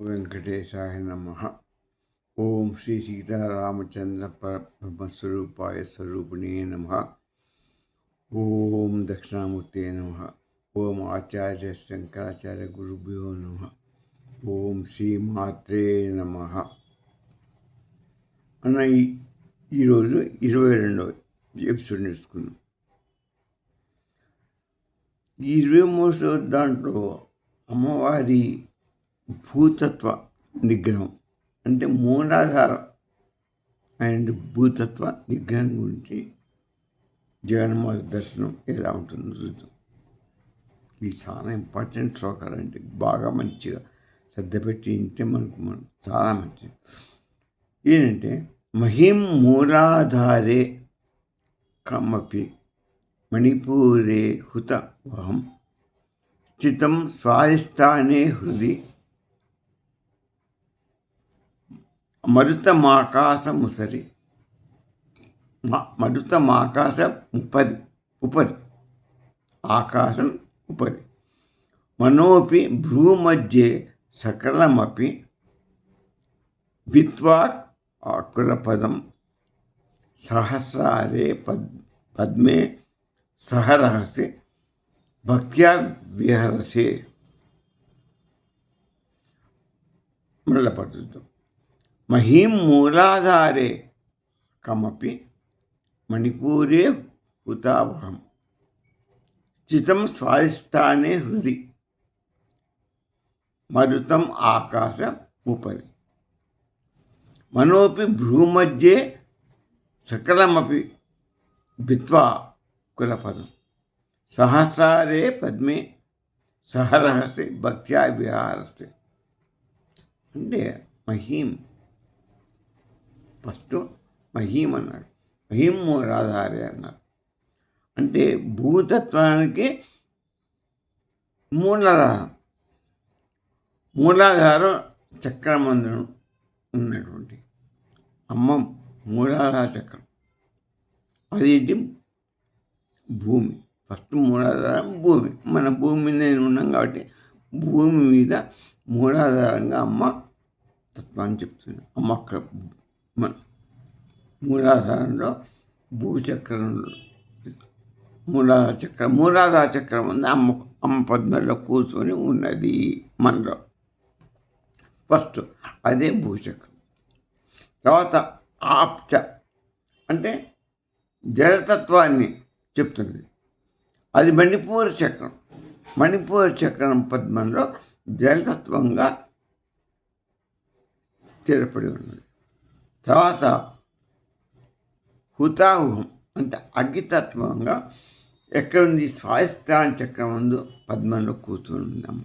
వెంకటేశాయ నమః. ఓం శ్రీ సీతారామచంద్ర పరబ్రహ్మస్వరూపాయ స్వరూపిణే నమః. ఓం దక్షిణామూర్తే నమః. ఓం ఆచార్య శంకరాచార్య గురుభ్యో నమః. ఓం శ్రీ మాత్రే నమః. అన్న ఈరోజు 22వ ఎపిసోడ్ నేర్చుకున్నాం. ఈ 23వ దాంట్లో అమ్మవారి భూతత్వ నిగ్రహం అంటే మూలాధారం అండ్ భూతత్వ నిగ్రహం గురించి జగన్మాత దర్శనం ఎలా ఉంటుందో చూద్దాం. ఇది చాలా ఇంపార్టెంట్ శ్లోకాలు, అంటే బాగా మంచిగా శ్రద్ధ పెట్టి వింటే మనకు చాలా మంచిది. ఏంటంటే మహిం మూలాధారే కమపి మణిపూరే హుత వహం స్థితం స్వాధిష్టానే హృది మరుతమాకాశముసరి మరుతమాకాశ ఉపరి ఆకాశం ఉపరి మనోపి భ్రూమధ్యే సకలమపి విత్వా ఆకులపదం సహస్రారే పద్మే సహరహసి భక్త్యా విహరసే. మళ్ళీ పడుతుంది. మహీం మూలాధారే కమపి మణిపూరే హుతావహం చితం స్వాధిష్టానే హృది మరుతం ఆకాశ ఉపరి మనోపి భ్రూమధ్యే సకలమపి భిత్వా కులపదం సహస్రారే పద్మే సహరహసి భక్త్యా విహారస్తే. అంటే మహీం ఫస్ట్ మహీం అన్నాడు, మహీం మూలాధారే అన్నారు. అంటే భూతత్వానికి మూలాధారం చక్రమందును ఉన్నటువంటి అమ్మ మూలాధార చక్రం, అది భూమి. ఫస్ట్ మూలాధారం భూమి. మన భూమి మీద ఉన్నాం కాబట్టి భూమి మీద మూలాధారంగా అమ్మ తత్వాన్ని చెప్తుంది. అమ్మ అక్కడ మన మూలాధారంలో భూచక్రంలో మూలాధార చక్రం ఉంది. అమ్మ పద్మలో కూర్చొని ఉన్నది మనలో. ఫస్ట్ అదే భూచక్రం. తర్వాత ఆప్చ అంటే జలతత్వాన్ని చెప్తుంది. అది మణిపూర చక్రం. మణిపూర చక్రం పద్మంలో జలతత్వంగా స్థిరపడి ఉన్నది. తర్వాత హుతాహుహం అంటే అగ్నితత్వంగా ఎక్కడుంది? స్వాధిష్టాన చక్రం ముందు పద్మంలో కూర్చొని ఉందమ్మ.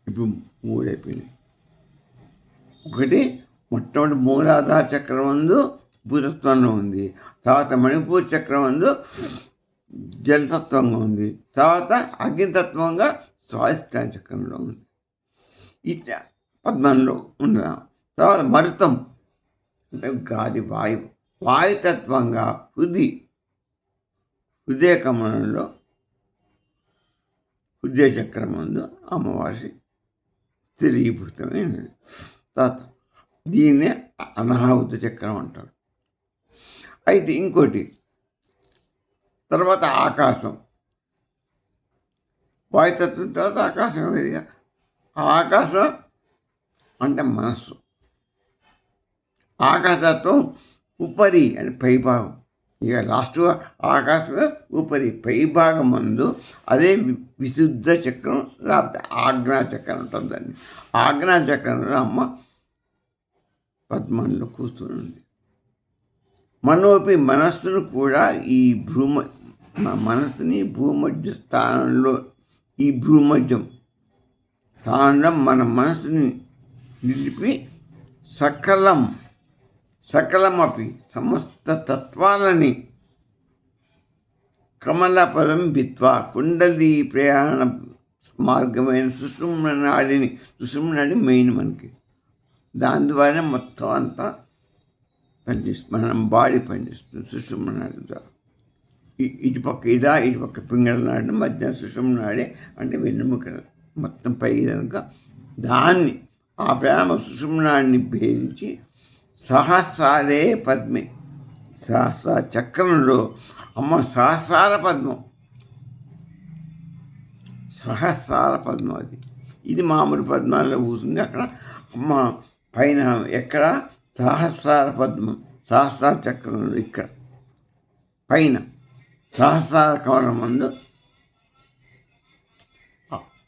ఇప్పుడు మూడైపోయినాయి. ఒకటి మొట్టమొదటి మూలాధార చక్రం ముందు భూతత్వంలో ఉంది. తర్వాత మణిపూర్ చక్రం ముందు జలతత్వంగా ఉంది. తర్వాత అగ్నితత్వంగా స్వాధిష్టాన చక్రంలో ఉంది. ఇట్లా పద్మంలో ఉన్నాం. తర్వాత మరుతం అంటే గాలి వాయుతత్వంగా హృదయ కమలంలో హృదయ చక్రం ముందు అమ్మవారి స్థిరీభూతమైనది. తర్వాత దీన్నే అనాహుత చక్రం అంటారు. అయితే ఇంకోటి తర్వాత ఆకాశం, వాయుతత్వం తర్వాత ఆకాశం. ఇదిగా ఆకాశం అంటే మనస్సు. ఆకాశతత్వం ఉపరి అని పైభాగం. ఇక లాస్ట్గా ఆకాశమే ఉపరి పైభాగం ముందు అదే విశుద్ధ చక్రం, లేకపోతే ఆజ్ఞాచక్రం ఉంటుంది. దాన్ని ఆజ్ఞాచక్రంలో అమ్మ పద్మంలో కూర్చుని ఉంది. మనోపి మనస్సును కూడా ఈ మనస్సుని భూమధ్య స్థానంలో, ఈ భూమధ్యం స్థానంలో మన మనస్సుని నిలిపి సకలమపి సమస్త తత్వాలని కమలపదం భిత్వా కుండలి ప్రయాణ మార్గమైన సుషుమ్న నాడి మెయిన్ మనకి. దాని ద్వారా మొత్తం అంతా పనిచేస్తుంది. మనం బాడీ పనిచేస్తుంది సుషుమ్న నాడి ద్వారా. ఇటుపక్క ఇటుపక్క పింగళ నాడి, మధ్య సుషుమ్న నాడి అంటే వెన్నుముక మొత్తం పైకి కనుక దాన్ని ఆ ప్రేమ సుషుమ్నాన్ని భేదించి సహస్రాలే పద్మే సహస్ర చక్రంలో అమ్మ సహస్రాల పద్మం, సహస్రాల పద్మం అది. ఇది మామూలు పద్మాల్లో కూర్చుంది. అక్కడ అమ్మ పైన ఎక్కడ సహస్రాల పద్మం, సహస్రాల చక్రంలో ఇక్కడ పైన సహస్రాల కవలం ముందు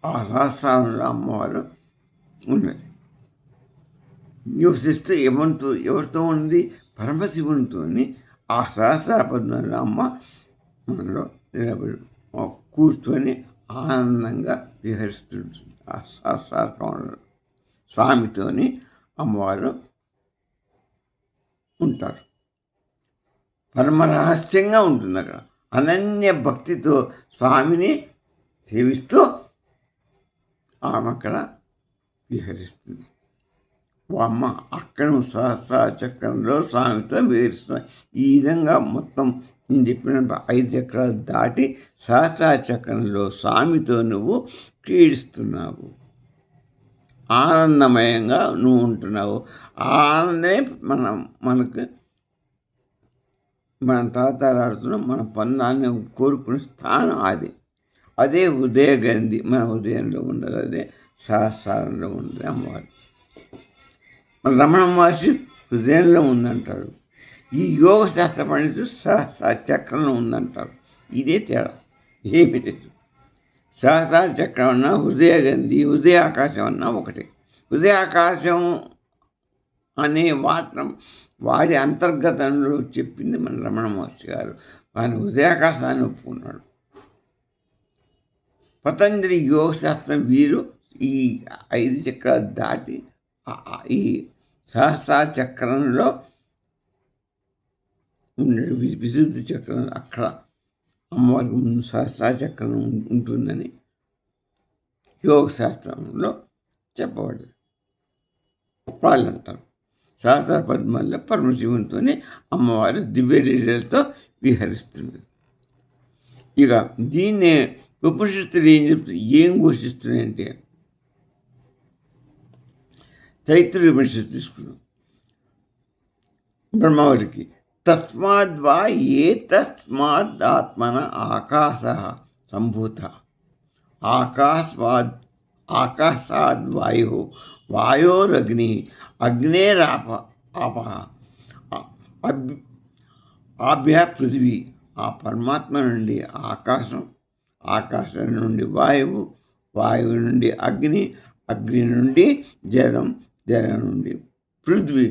ఆ సహస్రాలలో అమ్మవారు ఉన్నది. నివసిస్తూ ఎవరితో ఉంది? పరమశివునితో ఆ సహస్రాల పద్మంలో అమ్మ మనలో నిలబడి కూర్చొని ఆనందంగా విహరిస్తుంటుంది. ఆ సహస్రాల కవలంలో స్వామితోని అమ్మవారు ఉంటారు. పరమ రహస్యంగా ఉంటుంది. అక్కడ అనన్య భక్తితో స్వామిని సేవిస్తూ ఆమె అక్కడ విహరిస్తుంది. అమ్మ అక్కడ సహస్ర చక్రంలో స్వామితో విహరిస్తుంది. ఈ విధంగా మొత్తం నేను చెప్పిన 5 చక్రాలు దాటి సహస్ర చక్రంలో స్వామితో నువ్వు క్రీడిస్తున్నావు. ఆనందమయంగా నువ్వు ఉంటున్నావు. ఆనందమే మనకు మనం తాతాలాడుతున్నాం. మన పొందాన్ని కోరుకునే స్థానం అది. అదే ఉదయగంధి మన హృదయంలో ఉండదు. అదే సహస్రాలలో ఉండదు అమ్మవారు. మన రమణ మహర్షి హృదయంలో ఉందంటారు. ఈ యోగ శాస్త్ర పండితులు సహస్ర చక్రంలో ఉందంటారు. ఇదే తేడా, ఏమి లేదు. సహస్ర చక్రం అన్నా హృదయగంధి, హృదయాకాశం అన్నా ఒకటే. హృదయాకాశం అనే వాడి అంతర్గతంలో చెప్పింది మన రమణ మహర్షి గారు. వాని హృదయాకాశాన్ని ఒప్పుకున్నాడు. పతంజలి యోగశాస్త్రం వీరు ఈ 5 చక్రాలు దాటి ఈ సహస్ర చక్రంలో ఉన్నాడు. విశుద్ధి చక్రం అక్కడ అమ్మవారికి ముందు సహస్ర చక్రం ఉంటుందని యోగశాస్త్రంలో చెప్పబడింది. వాళ్ళు అంటారు సహస్ర పద్మాల్లో పరమశివునితోనే అమ్మవారు దివ్య లీలలతో విహరిస్తున్నది. ఇక దీన్నే ఉపనిషత్తులు ఏం ఘోషిస్తున్నాయంటే, తైత్తిరీయ ఉపనిషత్తు తీసుకున్నాం. బ్రహ్మవరికి తస్మాద్వా ఏతస్మాద్ ఆత్మన ఆకాశ సంభూత ఆకాశాద్ వాయు వాయోరగ్ని అగ్నేరాప ఆభ్య పృథివీ. ఆ పరమాత్మ నుండి ఆకాశం, ఆకాశం నుండి వాయువు, వాయువు నుండి అగ్ని, అగ్ని నుండి జలం, జలం నుండి పృథ్వీ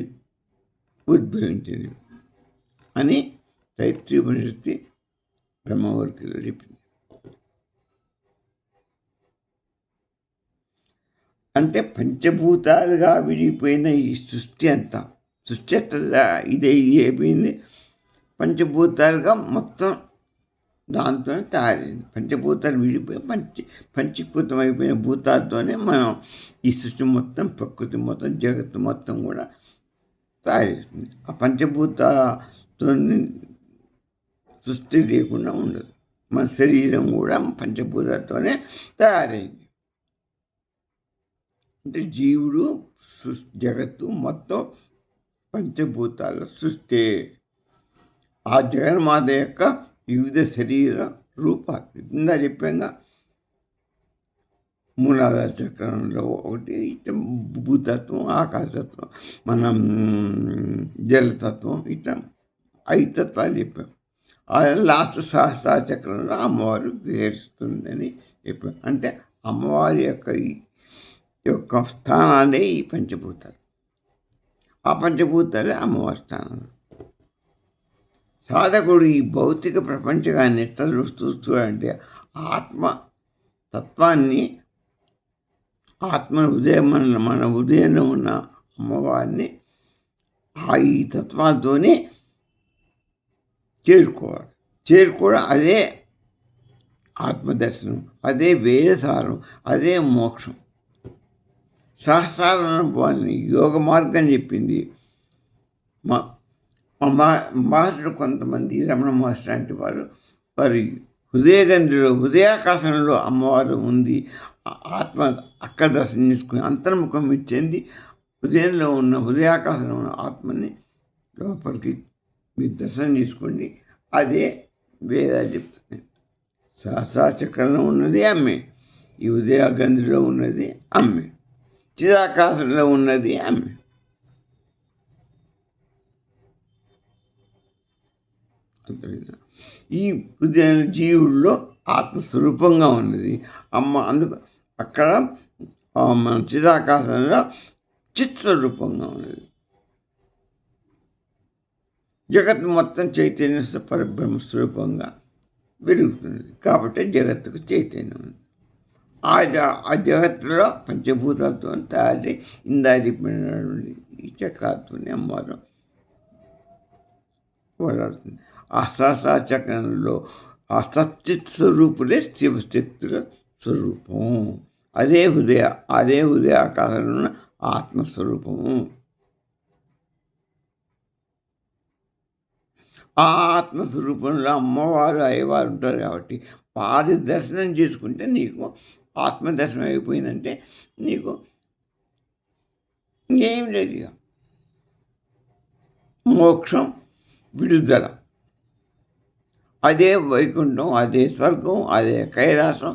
ఉద్భవించింది అని తైత్తిరీయ ఉపనిషత్తు బ్రహ్మవర్కిలో చెప్పింది. అంటే పంచభూతాలుగా విడిపోయిన ఈ సృష్టి అంతా, సృష్టి అట్లా ఇదే అయిపోయింది. పంచభూతాలుగా మొత్తం దాంతో తయారైంది. పంచభూతాలు విడిపోయి పంచీకృతం అయిపోయిన భూతాలతోనే మనం ఈ సృష్టి మొత్తం, ప్రకృతి మొత్తం, జగత్తు మొత్తం కూడా తయారవుతుంది. ఆ పంచభూతాలతో సృష్టి లేకుండా ఉండదు. మన శరీరం కూడా పంచభూతాలతోనే తయారైంది. అంటే జీవుడు జగత్తు మొత్తం పంచభూతాల సృష్టి. ఆ జగన్మాత యొక్క వివిధ శరీర రూపాలు ఇందా చెప్పాక మూలాధార చక్రంలో ఒకటి ఇట్లా భూతత్వం, ఆకాశతత్వం, మనం జలతత్వం, ఇట్లా 5 తత్వాలు చెప్పాం. లాస్ట్ సహస్ర చక్రంలో అమ్మవారు విహరిస్తుందని చెప్పాం. అంటే అమ్మవారి యొక్క స్థానాలే ఈ పంచభూతాలు. ఆ పంచభూతాలే అమ్మవారి స్థానాలు. సాధకుడు ఈ భౌతిక ప్రపంచకాన్ని ఎట్లా చూస్తాడంటే ఆత్మతత్వాన్ని, ఆత్మను మన ఉదయంలో ఉన్న అమ్మవారిని ఈ తత్వాలతోనే చేరుకోవడం అదే ఆత్మదర్శనం, అదే వేదసారం, అదే మోక్షం. సహస్రాల అనుభవాన్ని యోగ మార్గం చెప్పింది మహర్షులు. కొంతమంది రమణ మహర్షి లాంటి వారి హృదయగంధిలో, హృదయాకాశంలో అమ్మవారు ఉంది. ఆత్మ అక్కడ దర్శనం చేసుకుని అంతర్ముఖం మీరు చెంది హృదయంలో ఉన్న హృదయాకాశంలో ఉన్న ఆత్మని లోపలికి మీరు దర్శనం చేసుకోండి. అదే వేదాలు చెప్తున్నాయి. సహస్రాచక్రంలో ఉన్నది అమ్మే, ఈ ఉదయ గంధిలో ఉన్నది అమ్మే, చిరాకాశంలో ఉన్నది అమ్మే. ఈ హృదయ జీవుల్లో ఆత్మస్వరూపంగా ఉన్నది అమ్మ. అందుకు అక్కడ మన చిరాకాశంలో చిత్స్వరూపంగా ఉన్నది. జగత్తు మొత్తం చైతన్య పరబ్రహ్మ స్వరూపంగా వెలుగుతుంది కాబట్టి జగత్తుకు చైతన్యం ఉంది. ఆ జగత్తులో పంచభూతాలతో తయారీ ఇందాజిపోయినటువంటి ఈ చక్రాలతోనే అమ్మవారు ఓడాడుతుంది. ఆ సహస్ర చక్రంలో ఆ సచ్చిత్ స్వరూపులే శివశక్తుల స్వరూపం. అదే హృదయాకాశంలో ఉన్న ఆత్మస్వరూపము. ఆ ఆత్మస్వరూపంలో అమ్మవారు అయ్యవారు ఉంటారు కాబట్టి వారి దర్శనం చేసుకుంటే నీకు ఆత్మదర్శనం అయిపోయిందంటే నీకు ఇంకేం లేదు. ఇక మోక్షం, విడుదల, అదే వైకుంఠం, అదే స్వర్గం, అదే కైలాసం,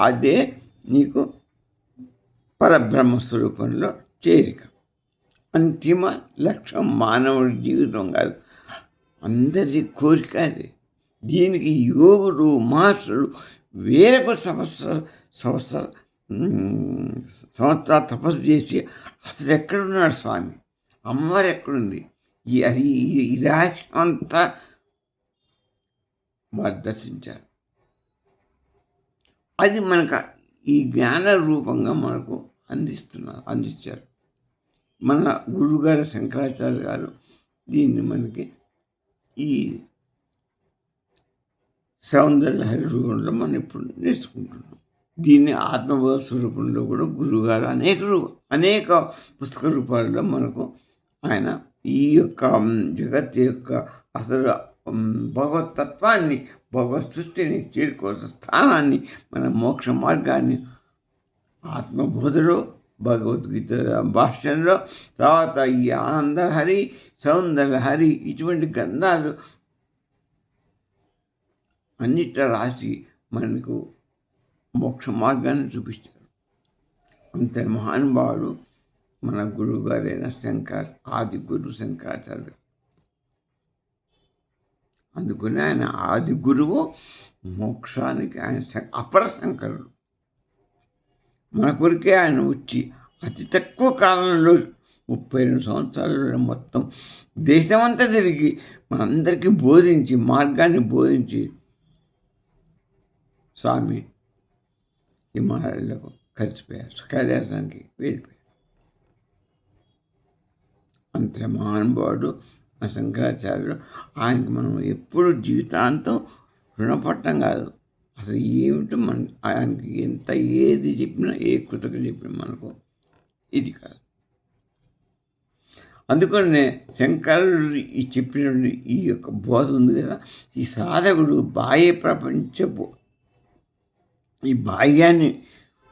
అదే నీకు పరబ్రహ్మస్వరూపంలో చేరిక. అంతిమ లక్ష్యం మానవుడి జీవితం కాదు, అందరి కోరిక అది. దీనికి యోగులు మహర్షులు వేలకు సంవత్సరాలు తపస్సు చేసి అసలు ఎక్కడున్నాడు స్వామి, అమ్మవారు ఎక్కడుంది, ఈ రహస్యం అంతా వారు దర్శించారు. అది మనకు ఈ జ్ఞాన రూపంగా మనకు అందించారు మన గురువుగారు శంకరాచార్య గారు. దీన్ని మనకి ఈ సౌందర్యలహరి రూపంలో మనం ఇప్పుడు నేర్చుకుంటున్నాం. దీన్ని ఆత్మబోధ స్వరూపంలో కూడా గురువుగారు అనేక పుస్తక రూపాలలో మనకు ఆయన ఈ యొక్క జగత్ యొక్క అసలు భగవతత్వాన్ని, భగవత్ సృష్టిని చేరుకోవాల్సిన స్థానాన్ని, మన మోక్ష మార్గాన్ని ఆత్మబోధలో, భగవద్గీత భాష్యంలో, తర్వాత ఈ ఆనందహరి, సౌందర్యహరి ఇటువంటి గ్రంథాలు అన్నిట రాసి మనకు మోక్ష మార్గాన్ని చూపిస్తారు. అంత మహానుభావుడు మన గురువు గారైన ఆది గురువు శంకరాచార్య. అందుకని ఆయన ఆది గురువు, మోక్షానికి ఆయన అపర శంకరుడు. మన కొరికే ఆయన వచ్చి అతి తక్కువ కాలంలో 32 సంవత్సరాలలో మొత్తం దేశమంతా తిరిగి మనందరికీ బోధించి, మార్గాన్ని బోధించి స్వామి హిమాలయాలకు కలిసిపోయారు, కైలాసానికి వెళ్ళిపోయారు. అంత మహానుభావుడు మా శంకరాచార్యులు. ఆయనకి మనం ఎప్పుడు జీవితాంతం రుణపట్టం కాదు. అసలు ఏమిటో ఆయనకి ఎంత ఏది చెప్పినా, ఏ కృతజ్ఞత చెప్పినా మనకు ఇది కాదు. అందుకనే శంకరుడు ఈ చెప్పినటువంటి ఈ యొక్క బోధ ఉంది కదా, ఈ సాధకుడు ఈ బాహ్యాన్ని,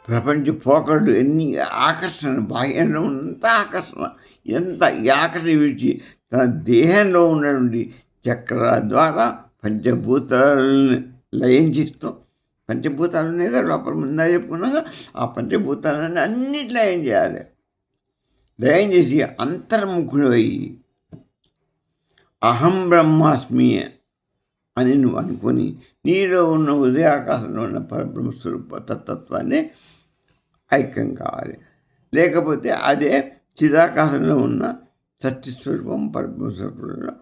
ప్రపంచ పోకడు ఎన్ని ఆకర్షణ, బాహ్యంలో ఉన్నంత ఆకర్షణ, ఈ ఆకర్షణ విడిచి తన దేహంలో ఉన్నటువంటి చక్రాల ద్వారా పంచభూతాలను లయం చేస్తూ, పంచభూతాలు ఉన్నాయి కదా లోపల, ముందా చెప్పుకున్నాక ఆ పంచభూతాలని అన్నిటి లయం చేయాలి. లయం చేసి అంతర్ముఖుడై అహం బ్రహ్మాస్మి అని నువ్వు అనుకొని నీలో ఉన్న హృదయాకాశంలో ఉన్న పరబ్రహ్మస్వరూప తత్వాన్ని ఐక్యం కావాలి. లేకపోతే అదే చిదాకాశంలో ఉన్న సత్యస్వరూపం పరబ్రహ్మస్వరూపంలో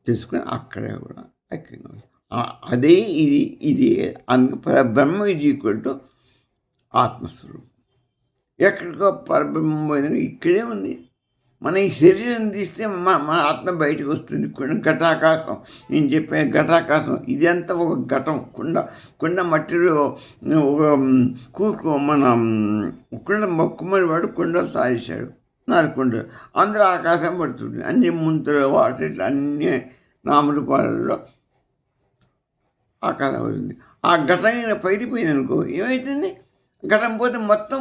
తీసుకొని అక్కడే కూడా ఐక్యం కావాలి. అదే ఇది పరబ్రహ్మ ఈజ్ ఈక్వల్ టు ఆత్మస్వరూపం. ఎక్కడికో పరబ్రహ్మం పోయినా ఇక్కడే ఉంది. మన ఈ శరీరం తీస్తే మన ఆత్మ బయటకు వస్తుంది. ఘటాకాశం, నేను చెప్పే ఘటాకాశం ఇదంతా ఒక ఘటం, కుండ మట్టిలో ఒక మన కుండ మొక్కుమని వాడు కుండలు సాధించాడు, 4 కుండలు, అందరూ ఆకాశం పడుతుంది. అన్ని ముంతలు, వాటి అన్ని నామరూపాలలో ఆకాశం పడుతుంది. ఆ ఘటన పైడిపోయింది అనుకో, ఏమవుతుంది? ఘటం పోతే మొత్తం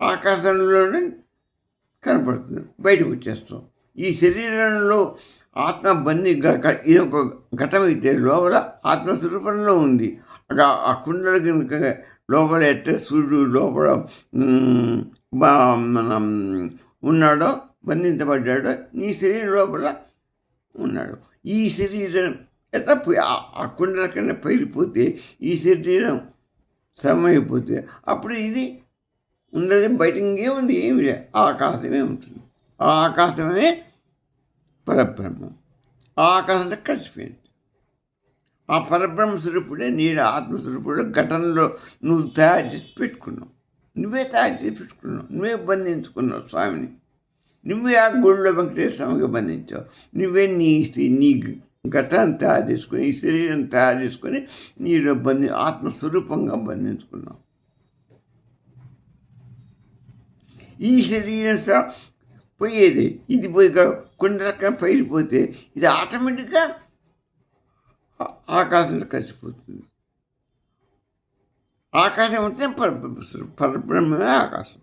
ఆకాశంలోనే కనపడుతుంది, బయటకు వచ్చేస్తాం. ఈ శరీరంలో ఆత్మ ఇది ఒక ఘటం అయితే లోపల ఆత్మస్వరూపంలో ఉంది. ఆ కుండలు కనుక లోపల ఎట్టే సూర్యుడు లోపల మనం ఉన్నాడో, బంధించబడ్డాడో, నీ శరీరం లోపల ఉన్నాడు. ఈ శరీరం ఎట్లా ఆ కుండల కన్నా పైరిపోతే ఈ శరీరం సమమైపోతే అప్పుడు ఇది ఉండదు, బయట ఇంకేముంది, ఏమి లే, ఆకాశమే ఉంటుంది. ఆ ఆకాశమే పరబ్రహ్మం. ఆ ఆకాశంలో కలిసిపోయింది. ఆ పరబ్రహ్మ స్వరూపుడే నీరు ఆత్మస్వరూపుడు ఘటనలో నువ్వు తయారు చేసి పెట్టుకున్నావు, నువ్వే తయారు చేసి పెట్టుకున్నావు, నువ్వే బంధించుకున్నావు స్వామిని, నువ్వే ఆ గుడిలో వెంకటేశ్వర స్వామిగా బంధించావు, నువ్వే నీ ఘటాన్ని తయారు చేసుకొని, ఈ శరీరం తయారు చేసుకొని నీలో ఆత్మస్వరూపంగా బంధించుకున్నావు. ఈ శరీరం పోయేది, ఇది పోయి కుండలక్కడ పైరిపోతే ఇది ఆటోమేటిక్గా ఆకాశంలో కలిసిపోతుంది. ఆకాశం అంటే పరబ్రహ్మమే ఆకాశం.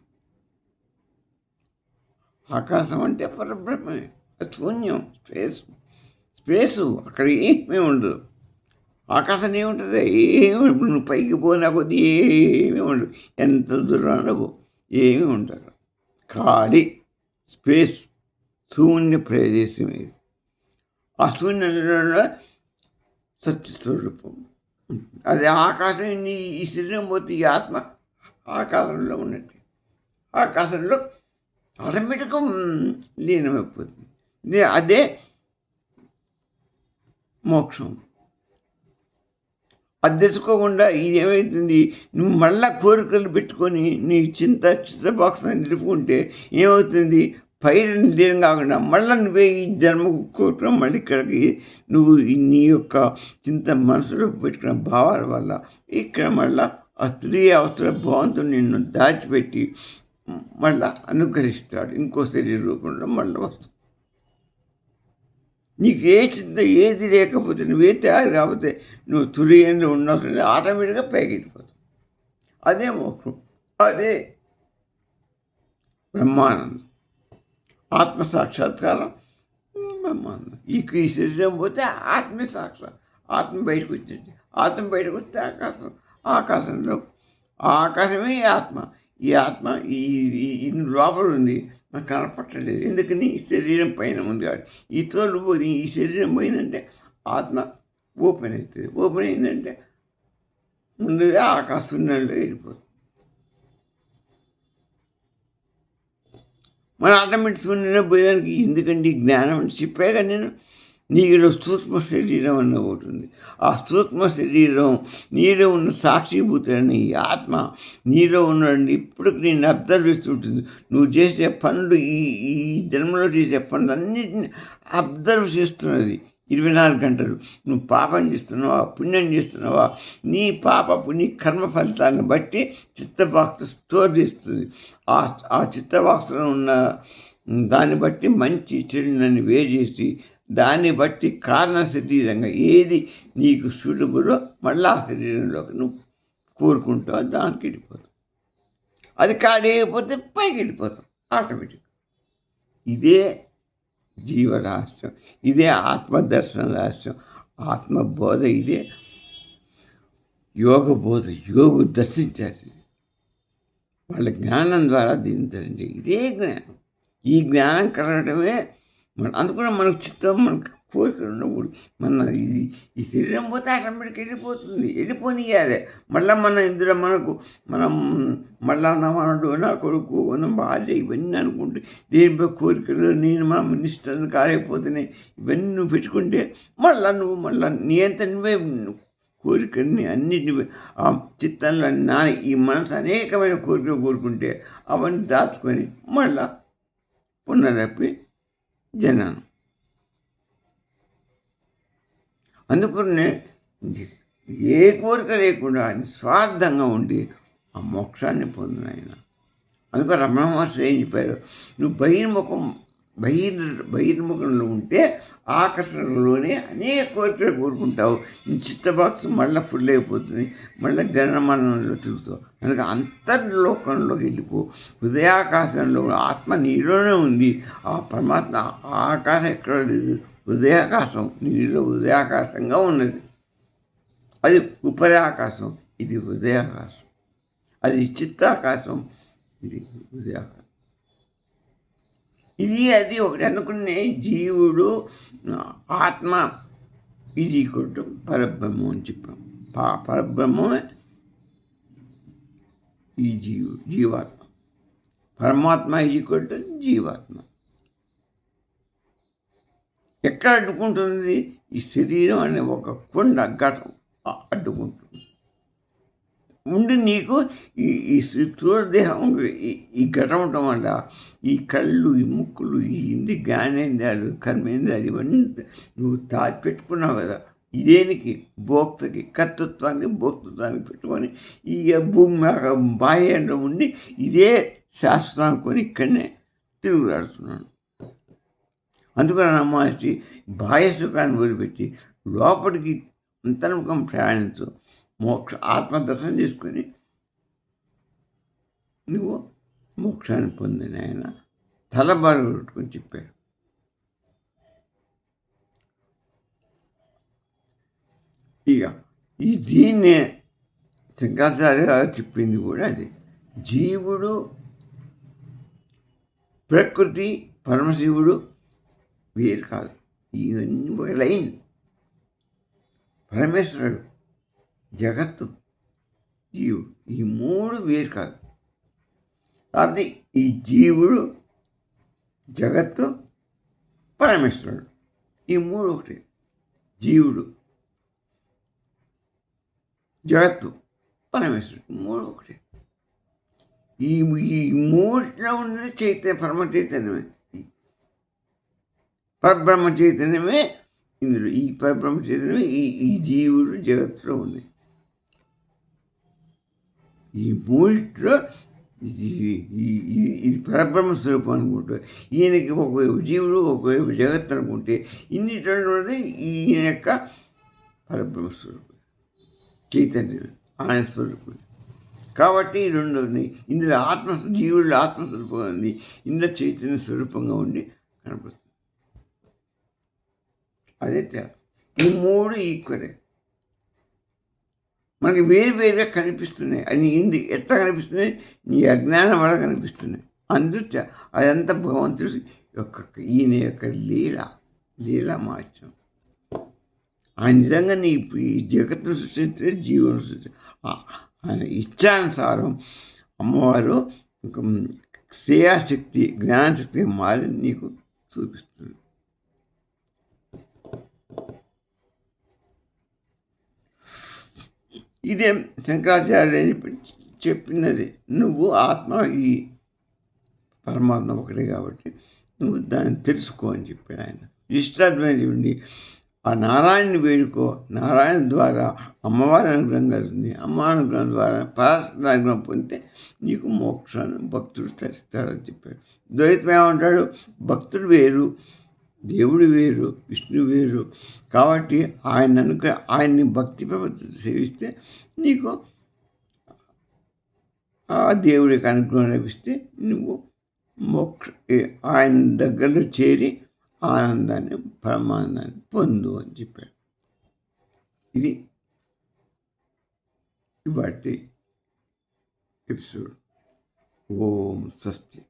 ఆకాశం అంటే పరబ్రహ్మమే, శూన్యం, స్పేసు, అక్కడ ఏమీ ఉండదు. ఆకాశం ఏముంటుంది, ఏమి నువ్వు పైకి పోయినా కొద్దీ ఏమీ ఉండదు, ఎంత దూరాన ఏమీ ఉండదు, ఖాళీ స్పేస్, శూన్య ప్రదేశం ఇది. ఆ శూన్యంలో సత్యస్వరూపం. అది ఆకాశం. ఈ శరీరం పోతే ఈ ఆత్మ ఆకాశంలో ఉన్నట్టు, ఆకాశంలో ఆటోమేటిక్గా లీనమైపోతుంది. అదే మోక్షం. అది తెచ్చుకోకుండా ఇది ఏమవుతుంది, నువ్వు మళ్ళా కోరికలు పెట్టుకొని నీ చిత్త బాక్స్ నిలుపుకుంటే ఏమవుతుంది, పైన లీనం కాకుండా మళ్ళీ నువ్వే ఈ జన్మకు కోరుకున్న మళ్ళీ ఇక్కడికి నువ్వు నీ యొక్క చింత మనసులో పెట్టుకున్న భావాల వల్ల ఇక్కడ మళ్ళీ ఆ స్త్రీ అవసర భావంతో నిన్ను దాచిపెట్టి మళ్ళీ అనుగ్రహిస్తాడు. ఇంకో శరీర రూపంలో మళ్ళీ వస్తుంది. నీకు చింత ఏది లేకపోతే, నువ్వే తయారు కాకపోతే నువ్వు తురియంలో ఉన్నప్పుడు ఆటోమేటిక్గా పైకి వెళ్ళిపోతావు. అదే మోక్షం, అదే బ్రహ్మానందం, ఆత్మ సాక్షాత్కారం, బ్రహ్మానందం. ఈ శరీరం పోతే ఆత్మే సాక్షాత్, ఆత్మ బయటకు వచ్చింది. ఆత్మ బయటకు వస్తే ఆకాశం, ఆకాశంలో ఆకాశమే ఆత్మ. ఈ ఆత్మ ఈ లోపల ఉంది, నాకు కనపట్టలేదు. ఎందుకని ఈ శరీరం పైన ఉంది కాబట్టి. ఈ తోలు పోయి ఈ శరీరం పోయిందంటే ఆత్మ ఓపెన్ అవుతుంది. ఓపెన్ అయిందంటే ముందుగా ఆకాశంలో వెళ్ళిపోతుంది. మన ఆటోమేటిక్గా నేను పోయేదానికి ఎందుకండి జ్ఞానం అంటే చెప్పాగా నేను. నీలో సూక్ష్మ శరీరం అన్న ఒకటి ఉంది. ఆ సూక్ష్మ శరీరం నీలో ఉన్న సాక్షిభూతులని ఈ ఆత్మ నీలో ఉన్నది ఇప్పటికి నేను అబ్జర్వ్ చేస్తుంటుంది. నువ్వు చేసే పనులు, ఈ జన్మలో చేసే పనులు అన్నింటినీ అబ్జర్వ్ చేస్తున్నది 24 గంటలు. నువ్వు పాపం చేస్తున్నావా, పుణ్యం చేస్తున్నావా, నీ పాప పుణ్య కర్మ ఫలితాలను బట్టి చిత్తబాక్స్ స్టోర్ చేస్తుంది. ఆ చిత్తబాక్స్లో ఉన్న దాన్ని బట్టి మంచి చెడునని వేచేసి దాన్ని బట్టి కారణ శరీరంగా ఏది నీకు సూటబులో మళ్ళీ ఆ శరీరంలోకి నువ్వు కోరుకుంటావు, దానికి వెళ్ళిపోతావు. అది కాడేయకపోతే పైకి వెళ్ళిపోతావు ఆటోమేటిక్. ఇదే జీవరహస్యం, ఇదే ఆత్మదర్శన రహస్యం, ఆత్మబోధ, ఇదే యోగ బోధ. యోగు దర్శించారు, వాళ్ళ జ్ఞానం ద్వారా దీన్ని దర్శించారు. ఇదే జ్ఞానం. ఈ జ్ఞానం కలగడమే అందుకని మనకు చిత్తం, మనకు కోరికలు ఉండకూడదు. ఈ శరీరం పోతే ఆటోమేటిక్ వెళ్ళిపోనియాలి. మళ్ళీ ఇందులో మనం మళ్ళా నా మనడు, నా కొడుకు, మన భార్య ఇవన్నీ అనుకుంటే దేనిపై కోరికలు, నేను మన నిష్టను కాలేకపోతున్నాయి, ఇవన్నీ నువ్వు పెట్టుకుంటే మళ్ళీ నీ అంత నువ్వే కోరికల్ని అన్నిటిని ఆ చిత్తంలో ఈ మనసు అనేకమైన కోరికలు కోరుకుంటే అవన్నీ దాచుకొని మళ్ళా పునరపి జననం. అందుకనే ఏ కోరిక లేకుండా నిస్వార్థంగా ఉండి ఆ మోక్షాన్ని పొందిన ఆయన. అందుకని రమణ మహర్షి ఏం చెప్పారు, నువ్వు బహిర్ముఖం బహిర్ముఖంలో ఉంటే ఆకర్షణలోనే అనేక కోరికలు కోరుకుంటావు. నీ చిత్త మళ్ళీ ఫుల్ అయిపోతుంది, మళ్ళీ జనమరణంలో తిరుగుతావు. అందుకే అంతర్లోకంలోకి వెళ్ళిపో. హృదయాకాశంలో ఆత్మ నీలోనే ఉంది. ఆ పరమాత్మ ఆ ఆకాశం ఎక్కడ లేదు, హృదయాకాశం నీలో హృదయాకాశంగా ఉన్నది. అది ఉపరి ఆకాశం, ఇది హృదయాకాశం. అది చిత్తాకాశం, ఇది హృదయాకాశం. ఇది అది ఒకటి అనుకునే జీవుడు ఆత్మ ఇది కొట్టు పరబ్రహ్మం అని చెప్పాం. పరబ్రహ్మమే ఈ జీవాత్మ. పరమాత్మ ఇది కొట్టు జీవాత్మ. ఎక్కడ అడ్డుకుంటుంది? ఈ శరీరం అనే ఒక కొండ ఘటం అడ్డుకుంటుంది. ఉండి నీకు ఈ స్థూలదేహం ఈ ఘటం ఉండటం వల్ల ఈ కళ్ళు, ఈ ముక్కులు, ఈ జ్ఞానేంద్రియాలు, కర్మేంద్రియాలు ఇవన్నీ నువ్వు పెట్టుకున్నావు కదా. ఇదేనికి భోక్తకి, కర్తృత్వానికి, భోక్తృత్వానికి పెట్టుకొని ఈ భూమి బాహ్యంలో ఉండి ఇదే శాస్త్రం అనుకొని ఇక్కడనే తిరుగులాడుతున్నాను. అందుకని నమ్మాల్సి బాహ్య సుఖాన్ని వదిలిపెట్టి లోపలికి అంతర్ముఖం ప్రయాణించు. ఆత్మదర్శనం చేసుకొని నువ్వు మోక్షాన్ని పొందిన ఆయన తలబారు పెట్టుకొని చెప్పారు. ఇక దీన్నే శంకరాచార్య గారు చెప్పింది కూడా అది. జీవుడు, ప్రకృతి, పరమశివుడు వేరు కాదు. ఇవన్నీ ఒక లైన్. పరమేశ్వరుడు, జగత్తు, జీవుడు, ఈ మూడు వేరు కాదు. కాబట్టి ఈ జీవుడు, జగత్తు, పరమేశ్వరుడు ఈ మూడు ఒకటి. జీవుడు, జగత్తు, పరమేశ్వరుడు మూడు ఒకటి. ఈ మూడిలో ఉన్నది చైతన్య, పరమ చైతన్యమే, పరబ్రహ్మ చైతన్యమే. ఇందులో ఈ పరబ్రహ్మ చైతన్యమే ఈ జీవుడు, జగత్తులో ఉంది. ఈ మూడిట్లో ఇది పరబ్రహ్మ స్వరూపం అనుకుంటే, ఈయనకి ఒకవైపు జీవుడు, ఒకవైపు జగత్తు అనుకుంటే, ఇన్నిటిలో ఉన్నది ఈయన యొక్క పరబ్రహ్మ స్వరూపం, చైతన్యం, ఆయన స్వరూపం. కాబట్టి ఈ రెండు ఉన్నాయి. ఇందులో జీవుడు ఆత్మస్వరూపంగా ఉంది, ఇందులో చైతన్య స్వరూపంగా ఉండి కనపడుతుంది. అదే తేడా. ఈ మూడు ఈక్వలే, మనకి వేరువేరుగా కనిపిస్తున్నాయి. అని ఎట్లా కనిపిస్తున్నాయి? నీ అజ్ఞానం వల్ల కనిపిస్తున్నాయి. అదంతా భగవంతుడి యొక్క ఈయన యొక్క లీలామాత్యం. ఆయన నిజంగా ఈ జగత్తును సృష్టించే జీవనం సృష్టి ఆయన ఇచ్చానుసారం అమ్మవారు శ్రేయాశక్తి, జ్ఞానశక్తి మారి నీకు చూపిస్తుంది. ఇదే శంకరాచార్య చెప్పినది. నువ్వు ఆత్మ, ఈ పరమాత్మ ఒకటే కాబట్టి నువ్వు దాన్ని తెలుసుకో అని చెప్పాడు ఆయన. ఇష్టాద్వైతుడి ఆ నారాయణని వేడుకో. నారాయణ ద్వారా అమ్మవారి అనుగ్రహం కలుగుతుంది. అమ్మవారి అనుగ్రహం ద్వారా పరాశక్తి అనుగ్రహం పొందితే నీకు మోక్షాన్ని భక్తుడు తరిస్తాడని చెప్పాడు. ద్వైతం ఏమంటాడు? భక్తుడు వేరు, దేవుడు వేరు, విష్ణు వేరు. కాబట్టి ఆయన్ని భక్తి ప్రపత్తితో సేవిస్తే నీకు ఆ దేవుడికి అనుగ్రహం లభిస్తే నువ్వు ఆయన దగ్గరలో చేరి ఆనందాన్ని, పరమానందాన్ని పొందు అని చెప్పాడు. ఇది ఇవాటి ఎపిసోడ్. ఓం స్వస్తి.